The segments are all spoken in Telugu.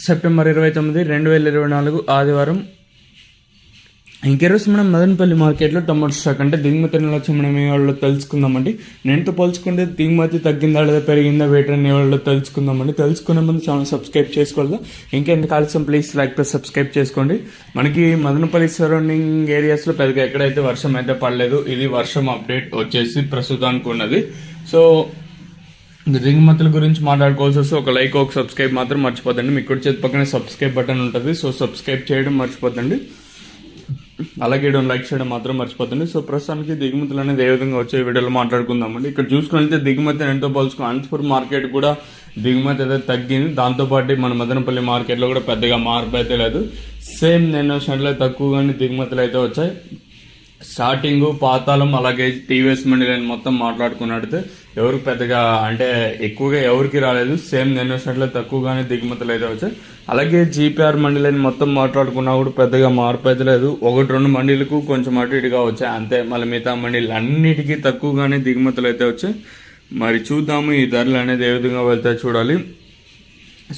సెప్టెంబర్ 29, 2024 ఆదివారం. ఇంకెరోజు మనం మదనపల్లి మార్కెట్లో టమాటో స్టాక్ అంటే దిగుమతి వచ్చి మనం ఏ వాళ్ళు తెలుసుకుందామండి. నేనుతో పోల్చుకుంటే దిగుమతి తగ్గిందా లేదా పెరిగిందా వేటని వాళ్ళు తెలుసుకుందామండి. తెలుసుకునే ముందు ఛానల్ సబ్స్క్రైబ్ చేసుకోవాలి. ఇంకెంత కాల్సిన ప్లీజ్ లైక్ ప్లస్ సబ్స్క్రైబ్ చేసుకోండి. మనకి మదనపల్లి సరౌండింగ్ ఏరియాస్లో పెద్దగా ఎక్కడైతే వర్షం అయితే పడలేదు. ఇది వర్షం అప్డేట్ వచ్చేసి ప్రస్తుతానికి ఉన్నది. సో దిగుమతుల గురించి మాట్లాడుకోవాల్సి వస్తే ఒక లైక్ ఒక సబ్స్క్రైబ్ మాత్రం మర్చిపోద్దండి. మీకు కూడా చేతి పక్కనే సబ్స్క్రైబ్ బటన్ ఉంటుంది. సో సబ్స్క్రైబ్ చేయడం మర్చిపోద్దండి. అలాగే లైక్ చేయడం మాత్రం మర్చిపోతుంది. సో ప్రస్తుతానికి దిగుమతులు అనేది ఏ విధంగా వచ్చే వీడియోలో మాట్లాడుకుందామండి. ఇక్కడ చూసుకుంటే దిగుమతి ఎంతో పోల్చుకుని అనంతపురం మార్కెట్ కూడా దిగుమతి అయితే తగ్గింది. దాంతోపాటు మన మదనపల్లి మార్కెట్లో కూడా పెద్దగా మార్పు అయితే లేదు. సేమ్ నేను వచ్చినట్లే తక్కువగానే దిగుమతులు అయితే వచ్చాయి. స్టార్టింగ్ పాతాళం అలాగే టీవీఎస్ మండీ లైన్ మొత్తం మాట్లాడుకున్నట్టు ఎవరు పెద్దగా అంటే ఎక్కువగా ఎవరికి రాలేదు. సేమ్ నేను వచ్చినట్లే తక్కువగానే దిగుమతులు అయితే వచ్చాయి. అలాగే జీపీఆర్ మండీ లైన్ మొత్తం మాట్లాడుకున్నా కూడా పెద్దగా మార్పు అయితే లేదు. 1-2 మండీలకు కొంచెం అటు ఇటుగా వచ్చాయి అంతే. మళ్ళీ మిగతా మండీలు అన్నిటికీ తక్కువగానే దిగుమతులు అయితే వచ్చాయి. మరి చూద్దాము ఈ ధరలు అనేది ఏ విధంగా వెళ్తాయి చూడాలి.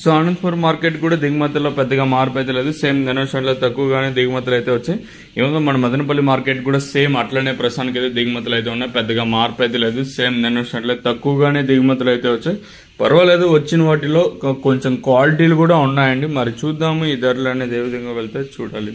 సో అనంతపురం మార్కెట్ కూడా దిగుమతుల్లో పెద్దగా మార్పు అయితే లేదు. సేమ్ నెనోషన్లో తక్కువగానే దిగుమతులు అయితే వచ్చాయి. ఏమో మన మదనపల్లి మార్కెట్ కూడా సేమ్ అట్లనే ప్రస్తుతానికి అయితే దిగుమతులు అయితే ఉన్నాయి. పెద్దగా మార్పు అయితే లేదు. సేమ్ నెనోషన్లో తక్కువగానే దిగుమతులు అయితే వచ్చాయి. పర్వాలేదు, వచ్చిన వాటిలో కొంచెం క్వాలిటీలు కూడా ఉన్నాయండి. మరి చూద్దాము ఈ ధరలు అనేది ఏ విధంగా వెళ్తాయి చూడాలి.